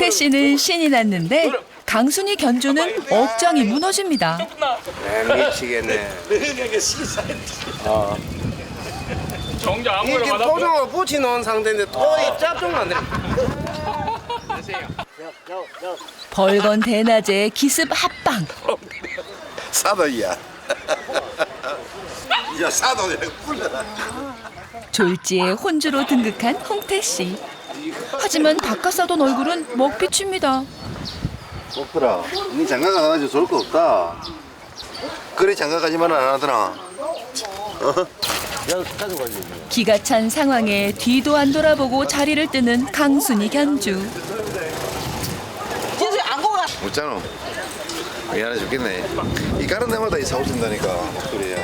홍태 씨는 신이 났는데 강순이 견주는 억장이 무너집니다. 미치겠네. 정작 아무거나 이게 받아. 토종을 붙여놓은 상태인데 토이 짭조금 안 돼. 벌건 대낮에 기습 합방. 사도야. 야 사도 내가 불러라. 졸지에 혼주로 등극한 홍태 씨. 하지만 바깥 사돈 얼굴은 먹비칩니다. 없더라. 니 장가 가가지고 좋을 거 없다. 그래 장가 가지만 안 하더라. 기가 찬 상황에 뒤도 안 돌아보고 자리를 뜨는 강순이 견주. 못잖아. 미안해 죽겠네. 이 가는 데마다 이 사오신다니까 목소리야.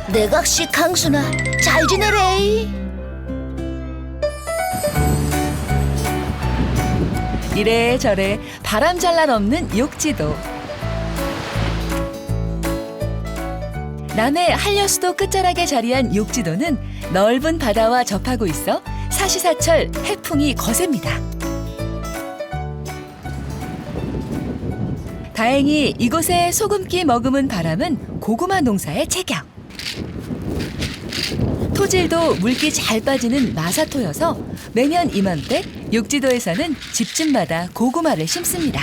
내각시 강순아 잘 지내래. 이래저래 바람잘날 없는 욕지도. 남해 한려수도 끝자락에 자리한 욕지도는 넓은 바다와 접하고 있어 사시사철 해풍이 거셉니다. 다행히 이곳에 소금기 머금은 바람은 고구마 농사의 제격. 토질도 물기 잘 빠지는 마사토여서 매년 이맘때 욕지도에서는 집집마다 고구마를 심습니다.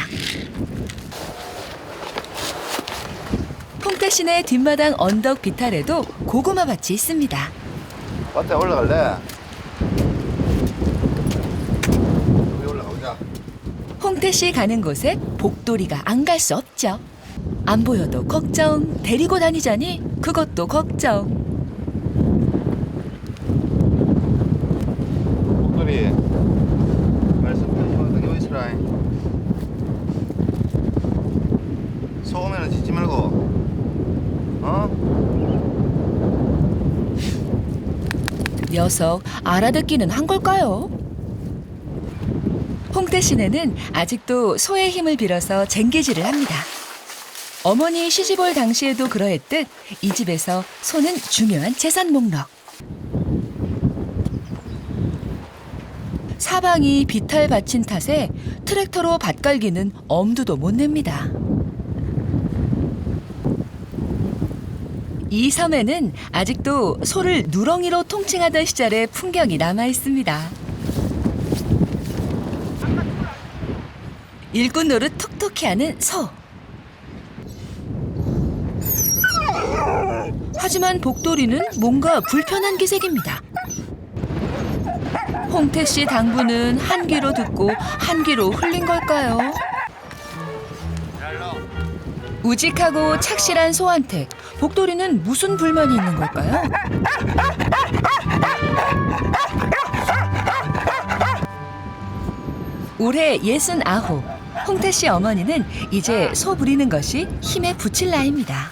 홍태 씨네 뒷마당 언덕 비탈에도 고구마 밭이 있습니다. 밭에 올라갈래? 여기 올라가보자. 홍태 씨 가는 곳에 복돌이가 안 갈 수 없죠. 안 보여도 걱정, 데리고 다니자니 그것도 걱정. 목소리 말씀 좀 당겨 있으라. 소음에는 짖지 말고. 녀석 알아듣기는 한 걸까요? 홍태 씨네는 아직도 소의 힘을 빌어서 쟁기질을 합니다. 어머니 시집올 당시에도 그러했듯 이 집에서 소는 중요한 재산 목록. 사방이 비탈 밭인 탓에 트랙터로 밭 갈기는 엄두도 못 냅니다. 이 섬에는 아직도 소를 누렁이로 통칭하던 시절의 풍경이 남아 있습니다. 일꾼 노릇 톡톡히 하는 소. 하지만 복돌이는 뭔가 불편한 기색입니다. 홍태 씨 당부는 한 귀로 듣고 한 귀로 흘린 걸까요? 우직하고 착실한 소한테 복돌이는 무슨 불만이 있는 걸까요? 올해 69. 홍태 씨 어머니는 이제 소 부리는 것이 힘에 부칠 나이입니다.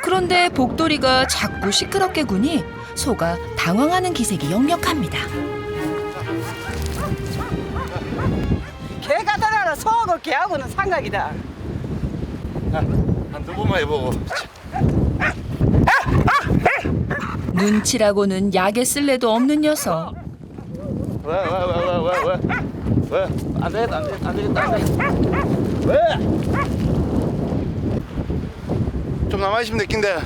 그런데 복돌이가 자꾸 시끄럽게 구니 소가 당황하는 기색이 역력합니다. 개가 따라라 소하고 개하고는 상각이다. 한두 번만 해보고. 눈치라고는 약에 쓸래도 없는 녀석. 왜? 안 되겠다. 왜? 좀 남아있으면 느낀데.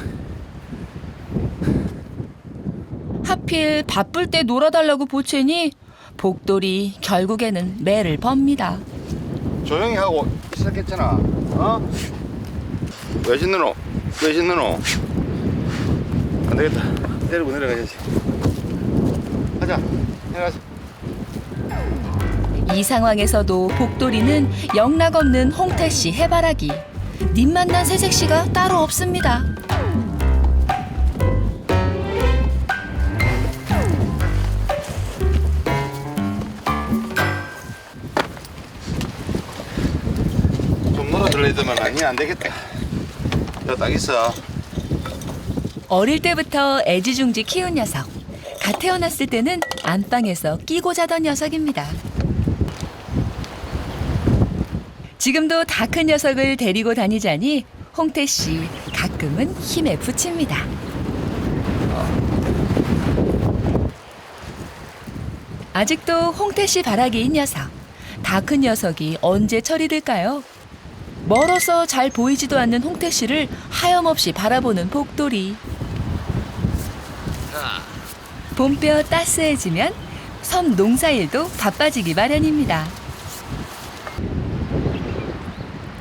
하필 바쁠 때 놀아달라고 보채니 복돌이 결국에는 매를 법니다. 조용히 하고 있었겠잖아. 왜 짖느노? 안 되겠다. 데리고 내려가야지. 가자. 내려가자. 이 상황에서도 복돌이는 영락없는 홍태 씨 해바라기. 님 만난 새색 씨가 따로 없습니다. 좀 놀아줄래더만 아니 안 되겠다. 야, 딱 있어. 어릴 때부터 애지중지 키운 녀석. 갓 태어났을 때는 안방에서 끼고 자던 녀석입니다. 지금도 다 큰 녀석을 데리고 다니자니 홍태 씨 가끔은 힘에 부칩니다. 아직도 홍태 씨 바라기인 녀석. 다 큰 녀석이 언제 처리될까요? 멀어서 잘 보이지도 않는 홍태 씨를 하염없이 바라보는 복돌이. 봄볕 따스해지면 섬 농사일도 바빠지기 마련입니다.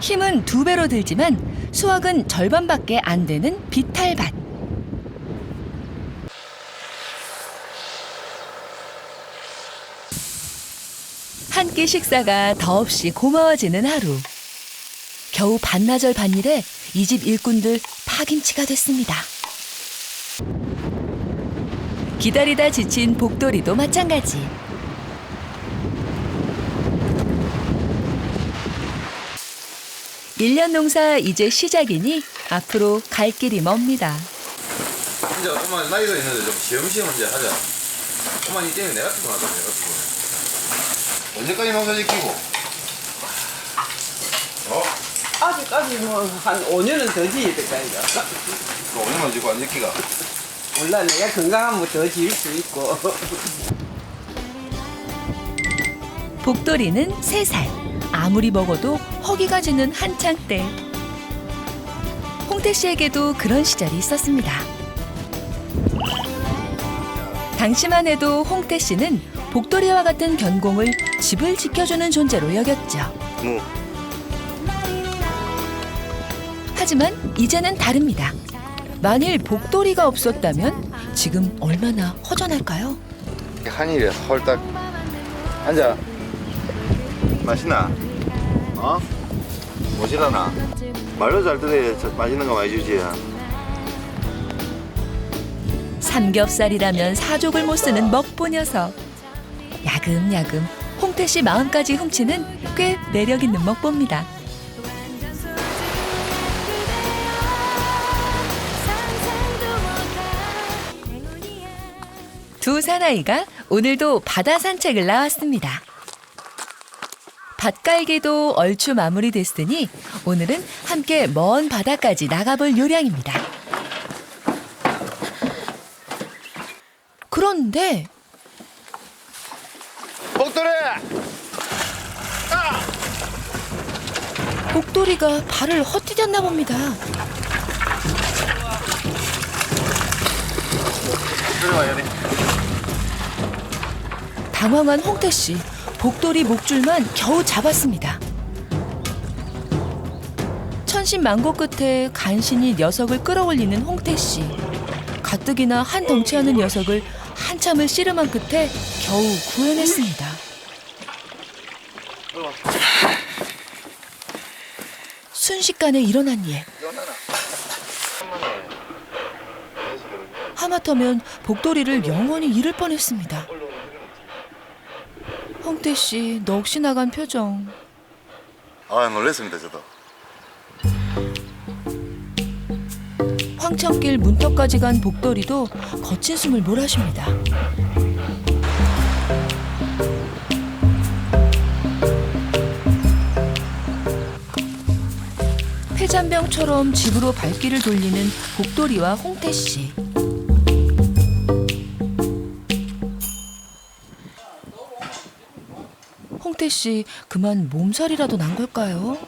힘은 2배로 들지만 수확은 절반밖에 안 되는 비탈밭. 한 끼 식사가 더없이 고마워지는 하루. 겨우 반나절 반일에 이 집 일꾼들 파김치가 됐습니다. 기다리다 지친 복돌이도 마찬가지. 일 년 농사 이제 시작이니 앞으로 갈 길이 멉니다. 이제 엄마 나이가 있는데 좀 시험시험 이제 하자. 엄마 이 때문에 내가 피곤하다 내가 피곤해. 언제까지 농사 지키고? 아직까지 뭐 한 5년은 더 지어야 될까 이거. 또 5년만 지고 안 지키가? 몰라 내가 건강하면 더 지을 수 있고. 복돌이는 3살. 아무리 먹어도 허기가 지는 한창 때. 홍태 씨에게도 그런 시절이 있었습니다. 당시만 해도 홍태 씨는 복돌이와 같은 견공을 집을 지켜주는 존재로 여겼죠. 하지만 이제는 다릅니다. 만일 복돌이가 없었다면 지금 얼마나 허전할까요? 한일에 홀딱 앉아. 맛있나? 어? 뭐지라나? 말로 잘 들어야 맛있는 거 많이 주지. 삼겹살이라면 사족을 못 쓰는 먹보 녀석. 야금야금 홍태 씨 마음까지 훔치는 꽤 매력 있는 먹보입니다. 두 사나이가 오늘도 바다 산책을 나왔습니다. 밭갈기도 얼추 마무리됐으니 오늘은 함께 먼 바다까지 나가볼 요량입니다. 그런데 복돌이! 복돌이가 발을 헛디뎠나 봅니다. 들어와야 돼. 당황한 홍태 씨, 복돌이 목줄만 겨우 잡았습니다. 천신만고 끝에 간신히 녀석을 끌어올리는 홍태 씨. 가뜩이나 한 덩치하는 녀석을 한참을 씨름한 끝에 겨우 구해냈습니다. 순식간에 일어난 일. 하마터면 복돌이를 영원히 잃을 뻔했습니다. 홍태 씨 넋이 나간 표정. 아 놀랬습니다 저도. 황천길 문턱까지 간 복돌이도 거친 숨을 몰아쉽니다. 폐잔병처럼 집으로 발길을 돌리는 복돌이와 홍태 씨. 홍태 씨 그만 몸살이라도 난 걸까요?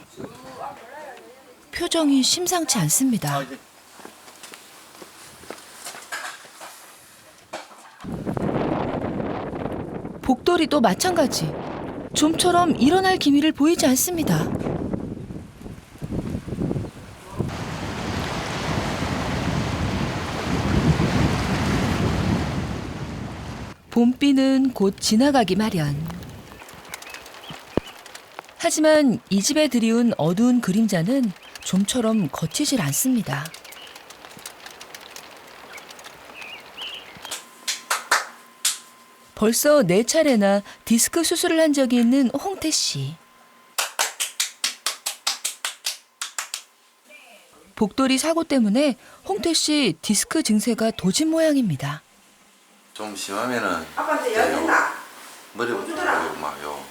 표정이 심상치 않습니다. 복돌이도 마찬가지. 좀처럼 일어날 기미를 보이지 않습니다. 봄비는 곧 지나가기 마련. 하지만 이 집에 들이운 어두운 그림자는 좀처럼 거치질 않습니다. 벌써 4차례나 디스크 수술을 한 적이 있는 홍태 씨. 복돌이 사고 때문에 홍태 씨 디스크 증세가 도진 모양입니다. 좀 심하면은 아빠한테 연했나? 머리부터 막요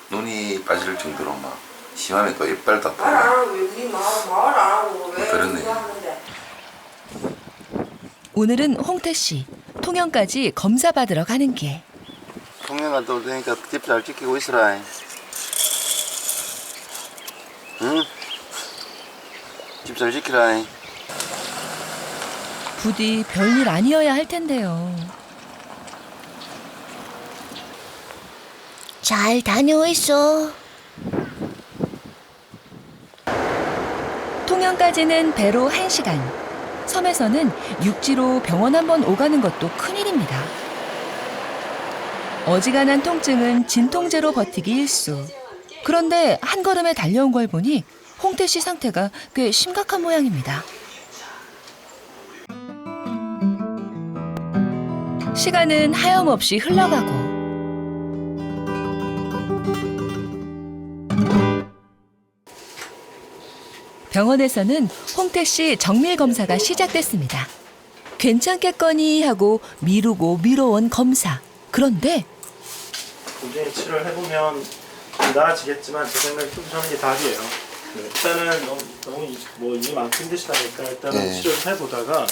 눈이 빠질 정도로 막 심하면 또 이빨 다 말 안 하고 왜 우리 말 안 하고 왜 그렇네. 그거 하는데? 오늘은 홍태 씨 통영까지 검사 받으러 가는 길. 통영 갔다 올 테니까 집 잘 지키고 있으라. 응? 집 잘 지키라. 부디 별일 아니어야 할 텐데요. 잘 다녀오있어. 통영까지는 배로 1시간. 섬에서는 육지로 병원 한번 오가는 것도 큰일입니다. 어지간한 통증은 진통제로 버티기 일쑤. 그런데 한 걸음에 달려온 걸 보니 홍태 씨 상태가 꽤 심각한 모양입니다. 시간은 하염없이 흘러가고 병원에서는 홍태 씨 정밀 검사가 시작됐습니다. 괜찮겠거니 하고 미루고 미뤄온 검사. 그런데 꾸준히 치료를 해보면 나아지겠지만 제 생각에 꾸준히 하는 게 답이에요. 일단은 너무 뭐 이만큼 힘드시다니까 일단은 치료를 해보다가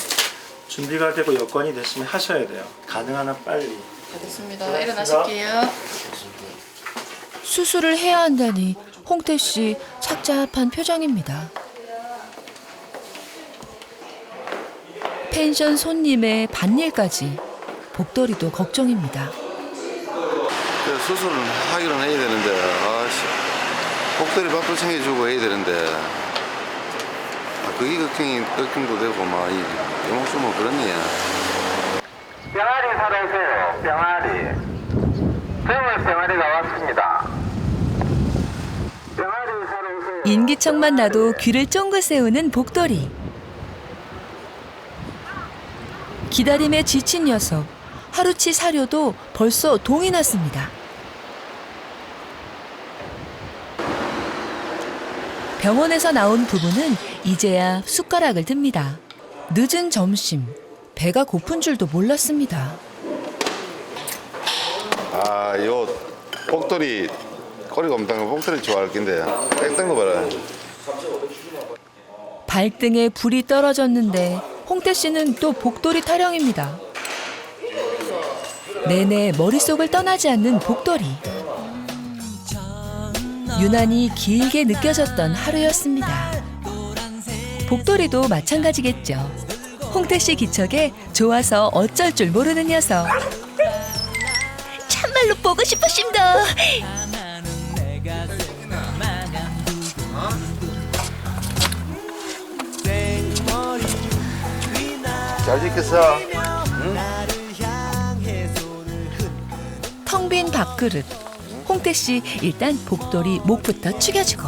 준비가 되고 여건이 되시면 하셔야 돼요. 가능한 한 빨리. 알겠습니다. 일어나실게요. 수술을 해야 한다니 홍태 씨 착잡한 표정입니다. 펜션 손님의 밭일까지 복돌이도 걱정입니다. 수술은 하기는 해야 되는데, 복돌이 밥도 챙겨주고 해야 되는데, 그게 걱정도 되고, 영옥수 그렇네요. 병아리 살아오세요. 병아리. 젊은 병아리가 왔습니다. 병아리 살아오세요. 인기척만 나도 귀를 쫑긋 세우는 복돌이. 기다림에 지친 녀석. 하루치 사료도 벌써 동이 났습니다. 병원에서 나온 부부는 이제야 숟가락을 듭니다. 늦은 점심, 배가 고픈 줄도 몰랐습니다. 요 복돌이 꼬리가 없다는 거 복돌이 좋아할 낀데 땡땡 거 봐라. 발등에 불이 떨어졌는데 홍태 씨는 또 복돌이 타령입니다. 내내 머릿속을 떠나지 않는 복돌이. 유난히 길게 느껴졌던 하루였습니다. 복돌이도 마찬가지겠죠. 홍태 씨 기척에 좋아서 어쩔 줄 모르는 녀석. 참말로 보고 싶으십니다. 잘 지켰어. 텅 빈 밥그릇. 홍태 씨 일단 복돌이 목부터 축여주고.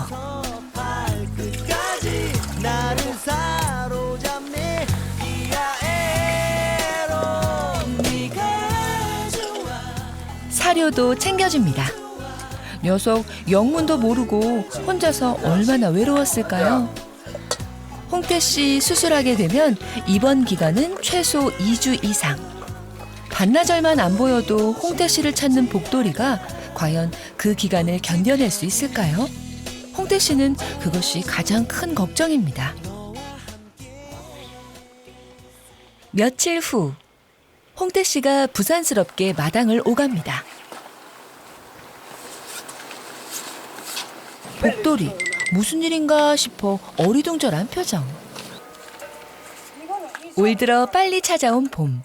사료도 챙겨줍니다. 녀석 영문도 모르고 혼자서 얼마나 외로웠을까요? 홍태 씨 수술하게 되면 입원 기간은 최소 2주 이상. 반나절만 안 보여도 홍태 씨를 찾는 복돌이가 과연 그 기간을 견뎌낼 수 있을까요? 홍태 씨는 그것이 가장 큰 걱정입니다. 며칠 후 홍태 씨가 부산스럽게 마당을 오갑니다. 복돌이 무슨 일인가 싶어 어리둥절한 표정. 올 들어 빨리 찾아온 봄.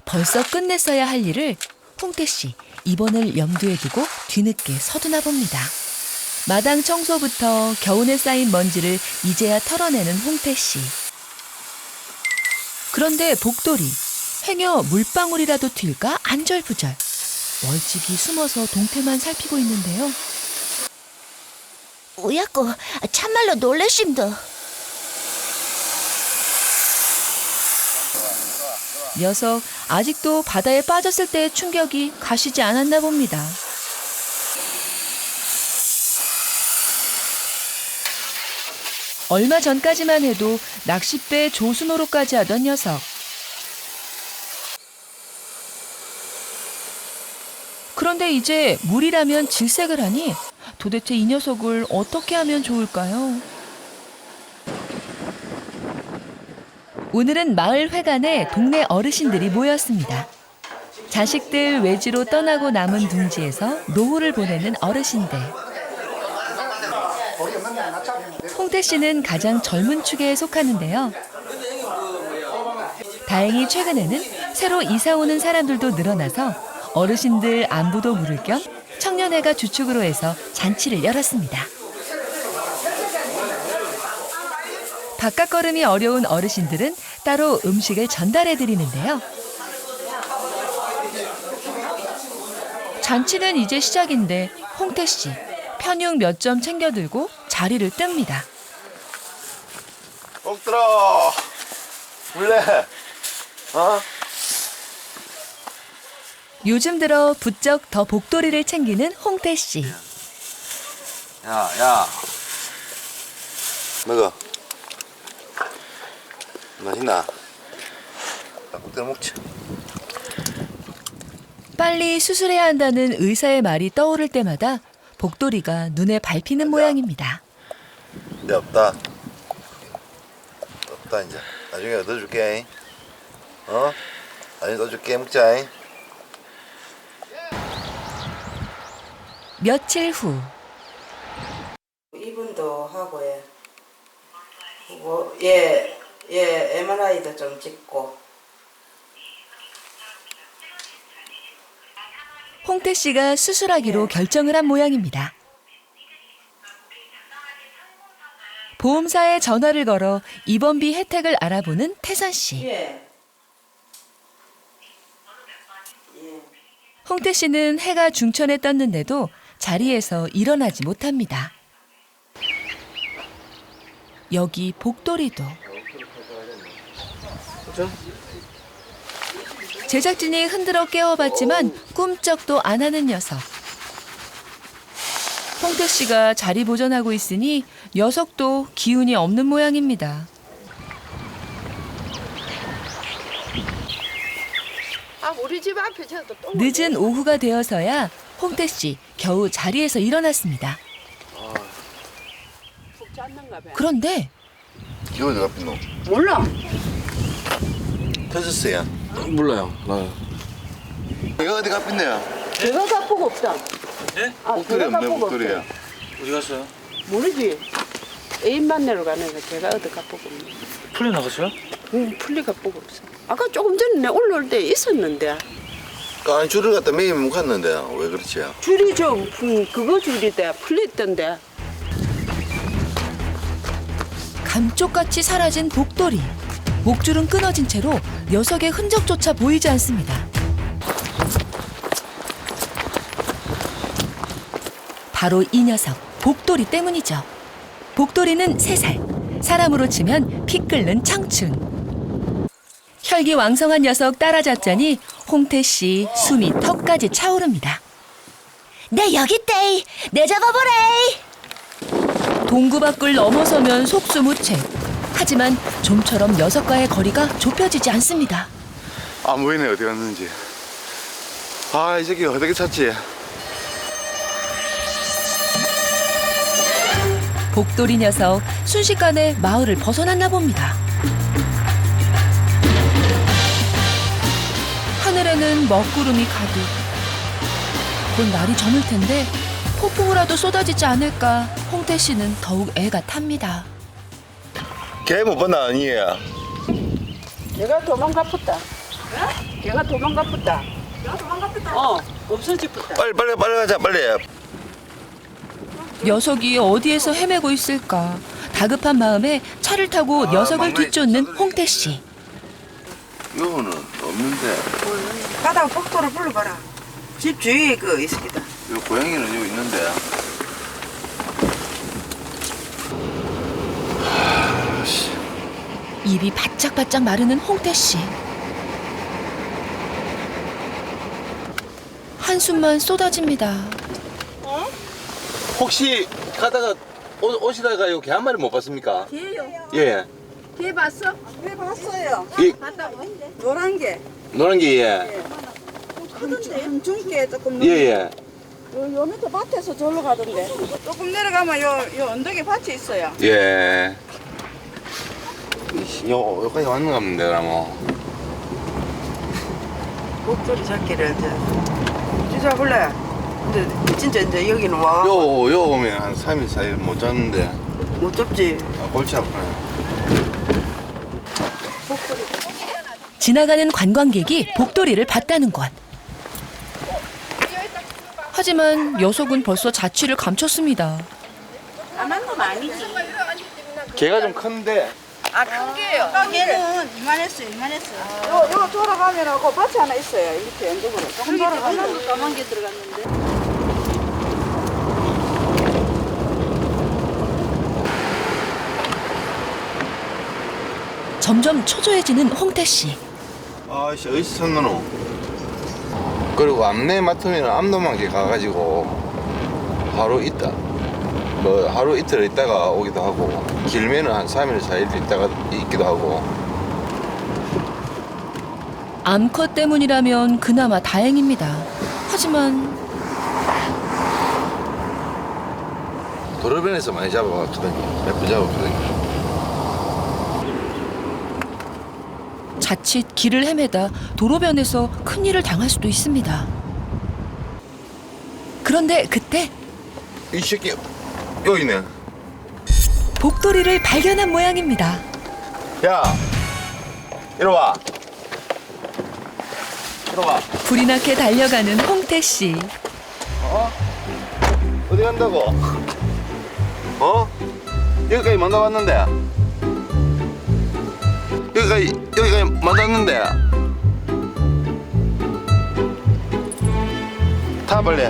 벌써 끝냈어야 할 일을 홍태 씨 입원을 염두에 두고 뒤늦게 서두나 봅니다. 마당 청소부터 겨우내 쌓인 먼지를 이제야 털어내는 홍태 씨. 그런데 복돌이 행여 물방울이라도 튈까 안절부절. 멀찍이 숨어서 동태만 살피고 있는데요. 오야꼬 참말로 놀라심다. 녀석 아직도 바다에 빠졌을 때의 충격이 가시지 않았나 봅니다. 얼마 전까지만 해도 낚싯배 조수노로까지 하던 녀석. 그런데 이제 물이라면 질색을 하니 도대체 이 녀석을 어떻게 하면 좋을까요? 오늘은 마을 회관에 동네 어르신들이 모였습니다. 자식들 외지로 떠나고 남은 둥지에서 노후를 보내는 어르신들. 홍태 씨는 가장 젊은 축에 속하는데요. 다행히 최근에는 새로 이사 오는 사람들도 늘어나서 어르신들 안부도 물을 겸 청년회가 주축으로 해서 잔치를 열었습니다. 바깥 걸음이 어려운 어르신들은 따로 음식을 전달해 드리는데요. 잔치는 이제 시작인데 홍태 씨 편육 몇 점 챙겨 들고 자리를 뜹니다. 옥들어 몰래 어? 요즘 들어 부쩍 더 복돌이를 챙기는 홍태 씨. 야 먹어 맛있나? 옥들어 먹자. 빨리 수술해야 한다는 의사의 말이 떠오를 때마다 복돌이가 눈에 밟히는 모양입니다. 이제 없다 이제 나중에 얻어줄게. 어? 나중에 얻어줄게. 먹자. 며칠 후 이분도 하고 그리고 얘 MRI도 좀 찍고. 홍태 씨가 수술하기로 결정을 한 모양입니다. 보험사에 전화를 걸어 입원비 혜택을 알아보는 태선 씨. 홍태 씨는 해가 중천에 떴는데도 자리에서 일어나지 못합니다. 여기 복돌이도. 제작진이 흔들어 깨워봤지만 꿈쩍도 안 하는 녀석. 홍태 씨가 자리 보존하고 있으니 녀석도 기운이 없는 모양입니다. 우리 집 앞에 저도 또 늦은 오후가 되어서야 홍태 씨 겨우 자리에서 일어났습니다. 그런데 이거 어디 갔노? 몰라. 터졌어요. 몰라요. 이거 어디 갔겠네요? 제가 갖고가 없다. 네? 목도리 없네. 목도리야. 어디 갔어요? 모르지. 애인 만나러 가는 거 제가 어디 갖고가 없네. 풀려 나갔어요? 응, 풀리 갖고가 없어. 아까 조금 전에 내 올라올 때 있었는데. 아니 줄을 갖다 매이면 못 갔는데 왜 그렇지? 줄이 좀 그거 줄이대 풀렸던데. 감쪽같이 사라진 복돌이. 목줄은 끊어진 채로 녀석의 흔적조차 보이지 않습니다. 바로 이 녀석, 복돌이 때문이죠. 복돌이는 3살, 사람으로 치면 피 끓는 청춘. 혈기왕성한 녀석 따라잡자니 홍태 씨 숨이 턱까지 차오릅니다. 내 여기 있대. 내 잡아보래. 동구 밖을 넘어서면 속수무책. 하지만 좀처럼 녀석과의 거리가 좁혀지지 않습니다. 안 보이네 어디 갔는지. 아 이 새끼 어떻게 찾지? 복돌이 녀석 순식간에 마을을 벗어났나 봅니다. 하늘에는 먹구름이 가득. 곧 날이 저물 텐데 폭풍우라도 쏟아지지 않을까 홍태 씨는 더욱 애가 탑니다. 걔 못 봤나 아니에요? 내가 도망가pus다. 걔가 도망가pus다. 내가 도망가pus다. 없어지pus다. 빨리 가자 빨리. 녀석이 어디에서 헤매고 있을까. 다급한 마음에 차를 타고 녀석을 뒤쫓는 홍태 씨. 이거는 없는데. 가다가 복도를 불러봐라. 집 주위에 그 있습니다. 이 고양이는 여기 있는데. 입이 바짝바짝 마르는 홍태 씨. 한숨만 쏟아집니다. 혹시 가다가 오시다가 여기 개 한 마리 못 봤습니까? 개요. 예. 개 봤어? 개 봤어요. 이 봤다고? 노란 개. 노란 게 예. 중개 조금 예. 요 밑에 밭에서 저로 가던데. 조금 내려가면 요 언덕에 밭이 있어요. 예. 여기까지 왔는가 본데 그러면. 목소리 잡기를 이제 잡을래. 근데 진짜 이제 여기는 와. 요 오면 한 3일 4일 못 잤는데 못 잡지. 골치 아프네. 지나가는 관광객이 복돌이를 봤다는 것. 하지만 녀석은 벌써 자취를 감췄습니다. 안한 건 아니지. 걔가 좀 큰데 아, 큰 게요. 얘는 이만했어요. 요 돌아가면하고 밭이 하나 있어요. 이렇게 왼쪽으로. 조금 돌아가면 까만 게 들어갔는데. 점점 초조해지는 홍태 씨. 아씨 어디서 샀노? 그리고 암내 맡으면 암도망에 가가지고 하루 있다 뭐 하루 이틀 있다가 오기도 하고 길면은 한 3일 4일 있다가 있기도 하고. 암컷 때문이라면 그나마 다행입니다. 하지만 도로변에서 많이 잡아봤거든요. 몇 번 잡았거든요. 자칫 길을 헤매다 도로변에서 큰일을 당할 수도 있습니다. 그런데 그때 이 새끼 여기 있네. 복돌이를 발견한 모양입니다. 야 이리 와. 이리 와. 불이 나게 달려가는 홍태 씨. 어디 간다고? 어? 여기까지 만나봤는데. 여기까지 만났는데. 타 빨리.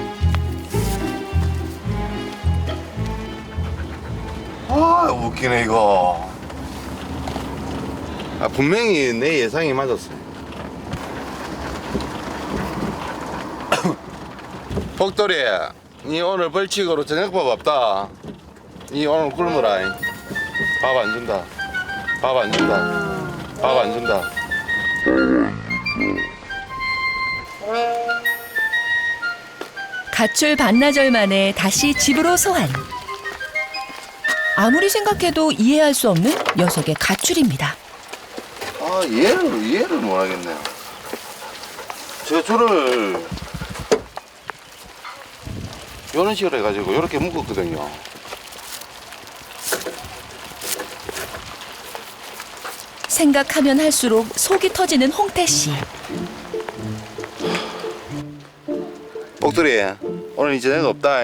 아 웃기네 이거. 아 분명히 내 예상이 맞았어. 복돌이, 니 오늘 벌칙으로 저녁밥 없다. 니 오늘 굶으라. 밥 안 준다. 밥 안 준다. 밥 안 준다. 가출 반나절 만에 다시 집으로 소환. 아무리 생각해도 이해할 수 없는 녀석의 가출입니다. 아 이해를 못 하겠네요. 제가 줄을 이런 식으로 해가지고 이렇게 묶었거든요. 생각하면 할수록 속이 터지는 홍태 씨. 복돌이 오늘 이제 내가 없다.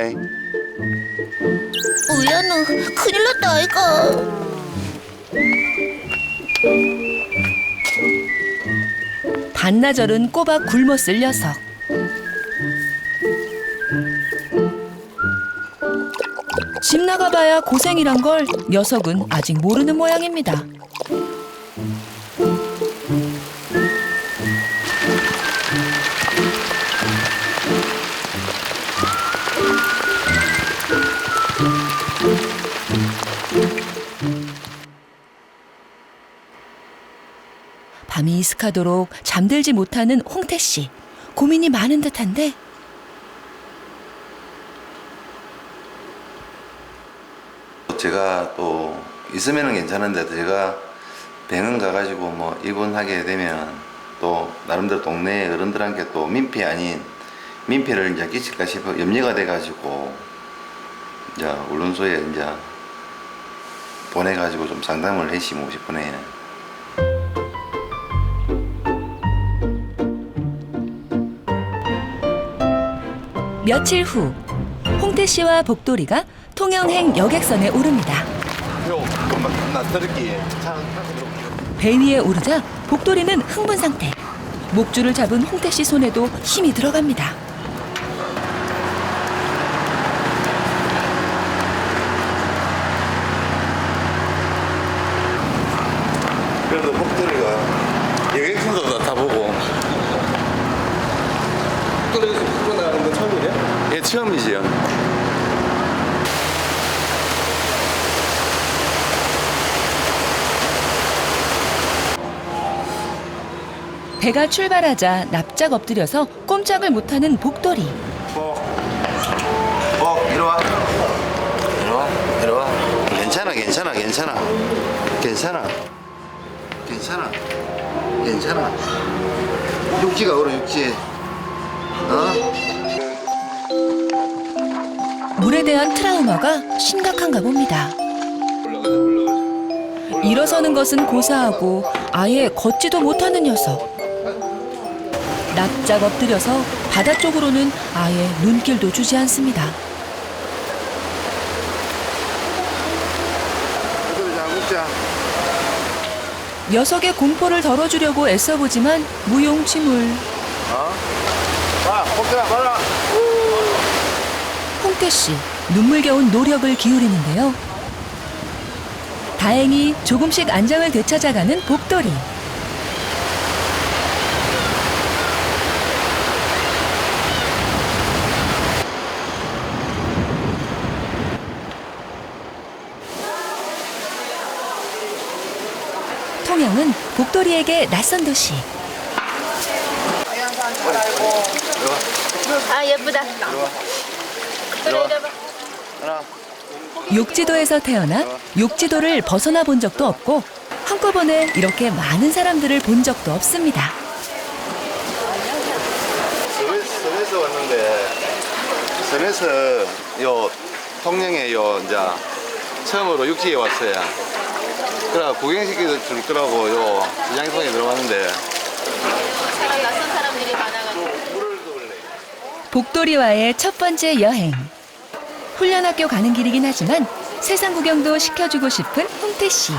우연우 큰일 났다 아이가. 반나절은 꼬박 굶었을 녀석. 집 나가봐야 고생이란 걸 녀석은 아직 모르는 모양입니다. 밤이 이슥하도록 잠들지 못하는 홍태 씨. 고민이 많은 듯한데 제가 또 있으면은 괜찮은데 제가 병원 가가지고 뭐 입원하게 되면 또 나름대로 동네 어른들한테 또 민폐 아닌 민폐를 이제 끼칠까 싶어 염려가 돼가지고 이제 언론소에 이제 보내가지고 좀 상담을 해주시고 싶으네. 며칠 후 홍태 씨와 복돌이가 통영행 여객선에 오릅니다. 나 들을게. 배 위에 오르자 복돌이는 흥분 상태. 목줄을 잡은 홍태 씨 손에도 힘이 들어갑니다. 그래도 복돌이가 여객선도 다 타보고. 복돌이에서 부르고 나가는 건 처음이에요? 예, 처음이지요. 배가 출발하자 납작 엎드려서 꼼짝을 못하는 복돌이. 이리 와. 이리 와. 이리 와. 괜찮아. 괜찮아. 괜찮아. 괜찮아. 괜찮아. 괜찮아. 육지가 얼어 육지. 물에 대한 트라우마가 심각한가 봅니다. 일어서는 것은 고사하고 아예 걷지도 못하는 녀석. 납작 엎드려서 바다 쪽으로는 아예 눈길도 주지 않습니다. 녀석의 공포를 덜어주려고 애써보지만 무용지물. 홍태 씨, 눈물겨운 노력을 기울이는데요. 다행히 조금씩 안정을 되찾아가는 복돌이. 통영은 복돌이에게 낯선 도시. 아 예쁘다. 욕지도에서 태어나 욕지도를 벗어나 본 적도 없고 한꺼번에 이렇게 많은 사람들을 본 적도 없습니다. 섬에서 왔는데 섬에서 요 통영에 요 이제 처음으로 육지에 왔어요. 그래 구경시켜 줄 거라고 요 시장통에 들어왔는데 낯선 사람들이 많아가지고. 복돌이와의 첫 번째 여행. 훈련학교 가는 길이긴 하지만 세상 구경도 시켜주고 싶은 홍태 씨.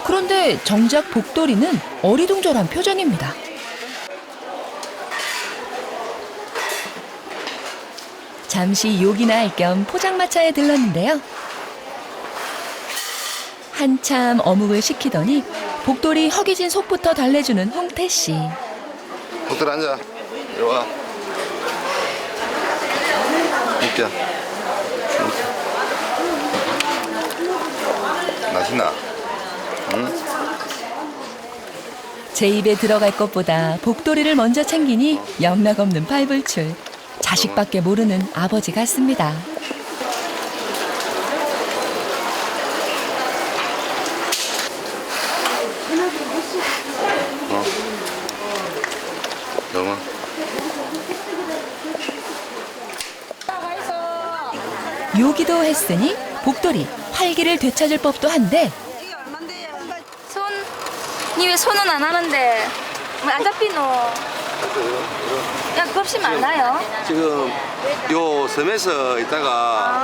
그런데 정작 복돌이는 어리둥절한 표정입니다. 잠시 욕이나 할 겸 포장마차에 들렀는데요. 한참 어묵을 시키더니 복돌이 허기진 속부터 달래주는 홍태 씨. 복들 앉아. 이리 와. 먹자. 맛있나? 응? 제 입에 들어갈 것보다 복돌이를 먼저 챙기니 영락없는 팔불출. 자식밖에 모르는 아버지 같습니다. 너무. 요기도 했으니 복돌이 활기를 되찾을 법도 한데 니 왜 손은 안 하는데 왜 안 잡히노? 야 겁이 많아요. 지금 요 섬에서 있다가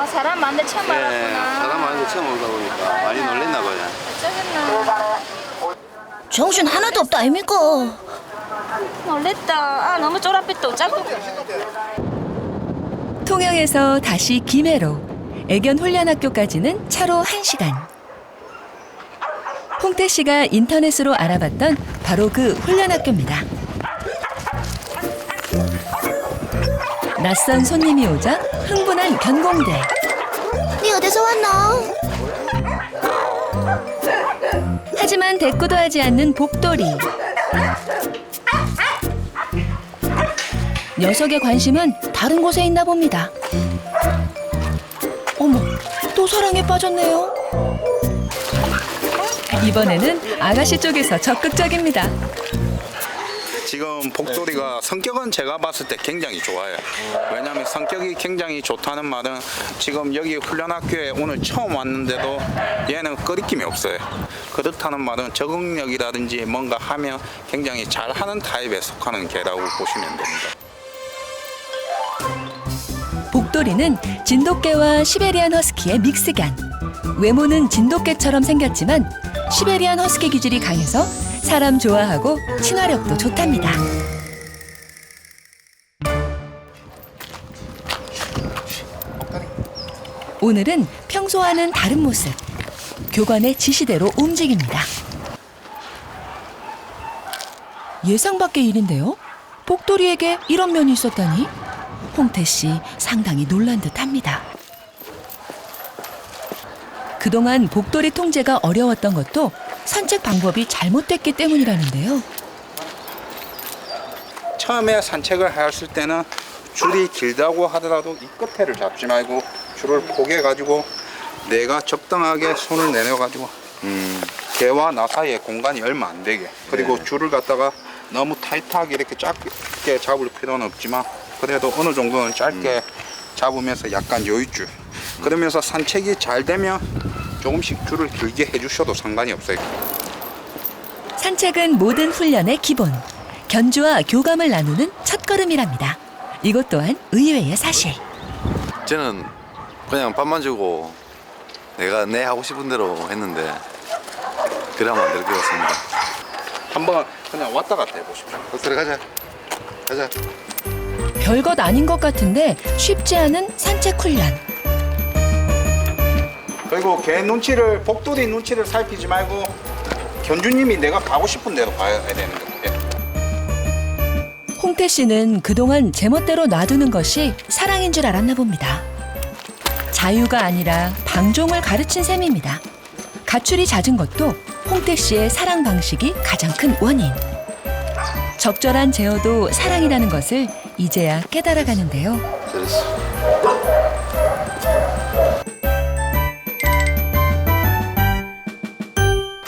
아 사람 많은데 처음 알았구나. 사람 많은데 처음 오다 보니까 많이 놀랬나 봐요. 어쩌겠나. 정신 하나도 없다 아닙니까? 놀랬다. 아 너무 쫄았겠다. 어쩌고. 통영에서 다시 김해로 애견 훈련학교까지는 차로 1시간. 홍태 씨가 인터넷으로 알아봤던 바로 그 훈련학교입니다. 낯선 손님이 오자 흥분한 견공대. 니 어디서 왔나? 하지만 대꾸도 하지 않는 복돌이. 녀석의 관심은 다른 곳에 있나 봅니다. 어머, 또 사랑에 빠졌네요. 이번에는 아가씨 쪽에서 적극적입니다. 지금 복돌이가 성격은 제가 봤을 때 굉장히 좋아요. 왜냐하면 성격이 굉장히 좋다는 말은 지금 여기 훈련학교에 오늘 처음 왔는데도 얘는 꺼리낌이 없어요. 그렇다는 말은 적응력이라든지 뭔가 하면 굉장히 잘하는 타입에 속하는 개라고 보시면 됩니다. 복돌이는 진돗개와 시베리안 허스키의 믹스견. 외모는 진돗개처럼 생겼지만 시베리안 허스키 기질이 강해서 사람 좋아하고 친화력도 좋답니다. 오늘은 평소와는 다른 모습. 교관의 지시대로 움직입니다. 예상 밖의 일인데요. 복돌이에게 이런 면이 있었다니 홍태 씨 상당히 놀란 듯합니다. 그동안 복돌이 통제가 어려웠던 것도 산책 방법이 잘못됐기 때문이라는데요. 처음에 산책을 하였을 때는 줄이 길다고 하더라도 이 끝에를 잡지 말고 줄을 포개가지고 내가 적당하게 손을 내려가지고 개와 나 사이에 공간이 얼마 안 되게. 그리고 줄을 갖다가 너무 타이트하게 이렇게 짧게 잡을 필요는 없지만 그래도 어느 정도는 짧게 잡으면서 약간 여유줄. 그러면서 산책이 잘 되면 조금씩 줄을 길게 해주셔도 상관이 없어요. 산책은 모든 훈련의 기본. 견주와 교감을 나누는 첫걸음이랍니다. 이것 또한 의외의 사실. 저는 그냥 밥만 주고 내가 내 하고 싶은 대로 했는데 그러면 안 될 것 같습니다. 한번 그냥 왔다 갔다 해보십시오. 들어가자. 가자. 별것 아닌 것 같은데 쉽지 않은 산책 훈련. 그리고 개 눈치를, 복돌이 눈치를 살피지 말고 견주님이 내가 가고 싶은 대로 가야 되는 거예요. 홍태 씨는 그동안 제멋대로 놔두는 것이 사랑인 줄 알았나 봅니다. 자유가 아니라 방종을 가르친 셈입니다. 가출이 잦은 것도 홍태 씨의 사랑 방식이 가장 큰 원인. 적절한 제어도 사랑이라는 것을 이제야 깨달아가는데요. 잘했어.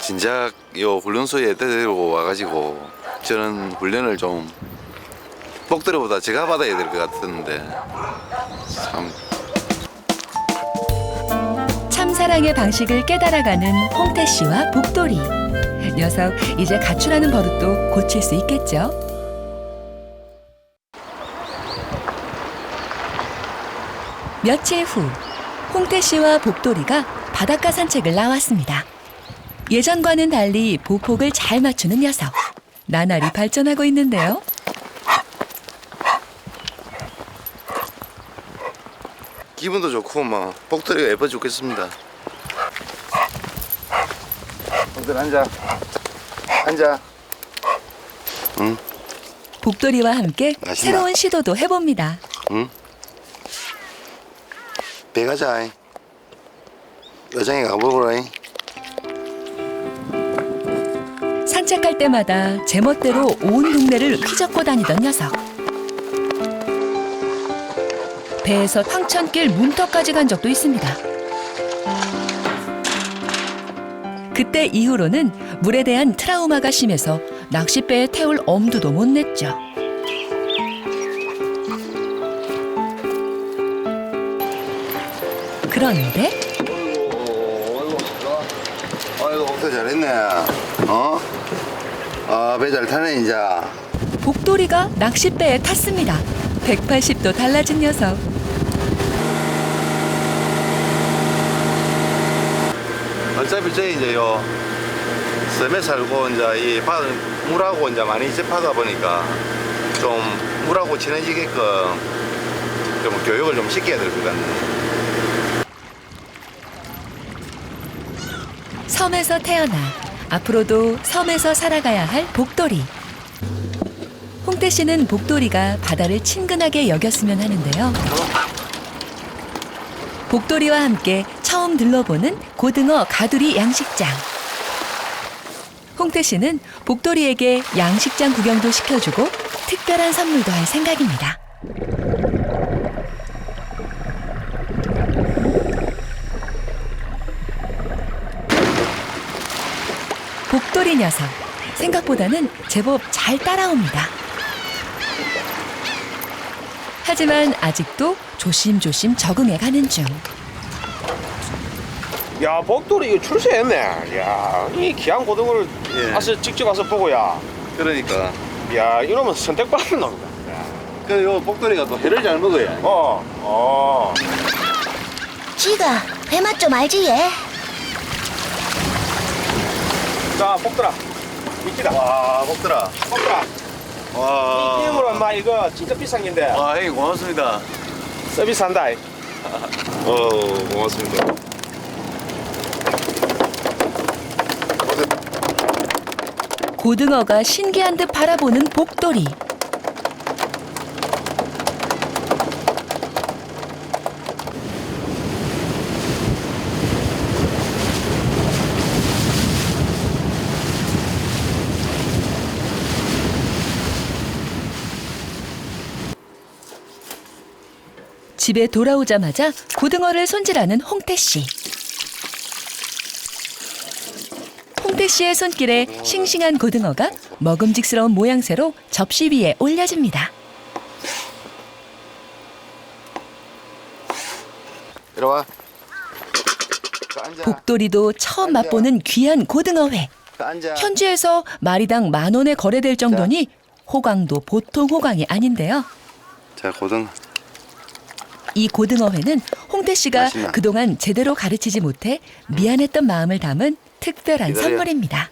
진작 요 훈련소에 데리고 와가지고 저는 훈련을 좀 복들보다 제가 받아야 될 것 같았는데 참 사랑의 방식을 깨달아가는 홍태 씨와 복돌이. 녀석 이제 가출하는 버릇도 고칠 수 있겠죠? 며칠 후 홍태 씨와 복돌이가 바닷가 산책을 나왔습니다. 예전과는 달리 보폭을 잘 맞추는 녀석. 나날이 발전하고 있는데요. 기분도 좋고 막 복돌이가 예뻐 죽겠습니다. 복돌 앉아. 앉아. 응? 복돌이와 함께 맛있나? 새로운 시도도 해봅니다. 응? 배 가자. 여장에 가보거라. 산책할 때마다 제멋대로 온 동네를 휘젓고 다니던 녀석. 배에서 황천길 문턱까지 간 적도 있습니다. 그때 이후로는 물에 대한 트라우마가 심해서 낚싯배에 태울 엄두도 못 냈죠. 그런데 아이고 복돌 잘했네. 어? 아, 배 잘 타네 이제. 복돌이가 낚싯배에 탔습니다. 180도 달라진 녀석. 어차피 저희 이제 요 섬에 살고 이제 이 바다 물하고 이제 많이 접하다 보니까 좀 물하고 친해지게끔 좀 교육을 좀 시켜야 될 것 같네. 섬에서 태어나 앞으로도 섬에서 살아가야 할 복돌이. 홍태 씨는 복돌이가 바다를 친근하게 여겼으면 하는데요. 복돌이와 함께 처음 들러보는 고등어 가두리 양식장. 홍태 씨는 복돌이에게 양식장 구경도 시켜주고 특별한 선물도 할 생각입니다. 복돌이 녀석, 생각보다는 제법 잘 따라옵니다. 하지만 아직도 조심조심 적응해가는 중. 야, 복돌이 이거 출세했네. 야, 이 귀한 고등어를 예. 와서 직접 와서 보고야. 그러니까 야, 이러면 선택받는 놈이다. 그요 복돌이가 또 회를 잘 먹어야. 지가 회맛 좀 알지 얘? 자, 복돌아. 미끼다. 와 복돌아. 복돌아. 와. 이 힘으로 마 이거 진짜 비싼 긴데. 아, 형님 고맙습니다. 서비스 한다. 고맙습니다. 고등어가 신기한 듯 바라보는 복돌이. 집에 돌아오자마자 고등어를 손질하는 홍태 씨. 홍태 홍태 씨의 손길에 싱싱한 고등어가 먹음직스러운 모양새로 접시 위에 올려집니다. 이리 와. 앉아. 복돌이도 처음 맛보는 귀한 고등어회. 앉아. 현지에서 마리당 10,000원에 거래될 정도니 호강도 보통 호강이 아닌데요. 자, 고등. 이 고등어회는 홍태 씨가 맛있나? 그동안 제대로 가르치지 못해 미안했던 마음을 담은 특별한 기다려. 선물입니다.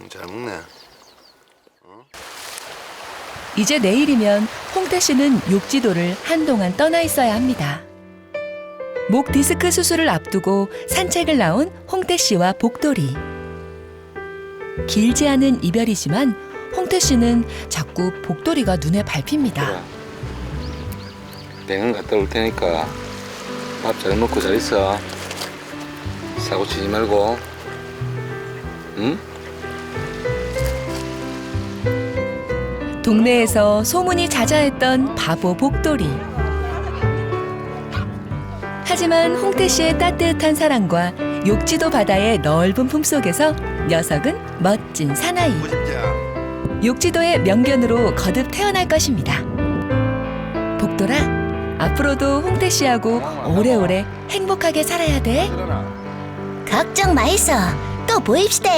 잘 먹네. 이제 내일이면 홍태 씨는 욕지도를 한동안 떠나 있어야 합니다. 목 디스크 수술을 앞두고 산책을 나온 홍태 씨와 복돌이. 길지 않은 이별이지만 홍태 씨는 자꾸 복돌이가 눈에 밟힙니다. 병원 갔다 올 테니까 밥 잘 먹고 잘 있어. 사고 치지 말고. 응? 동네에서 소문이 자자했던 바보 복돌이. 하지만 홍태 씨의 따뜻한 사랑과 욕지도 바다의 넓은 품속에서 녀석은 멋진 사나이. 욕지도의 명견으로 거듭 태어날 것입니다. 복돌아, 앞으로도 홍태 씨하고 오래오래 행복하게 살아야 돼. 걱정 마이소. 또 보입시다.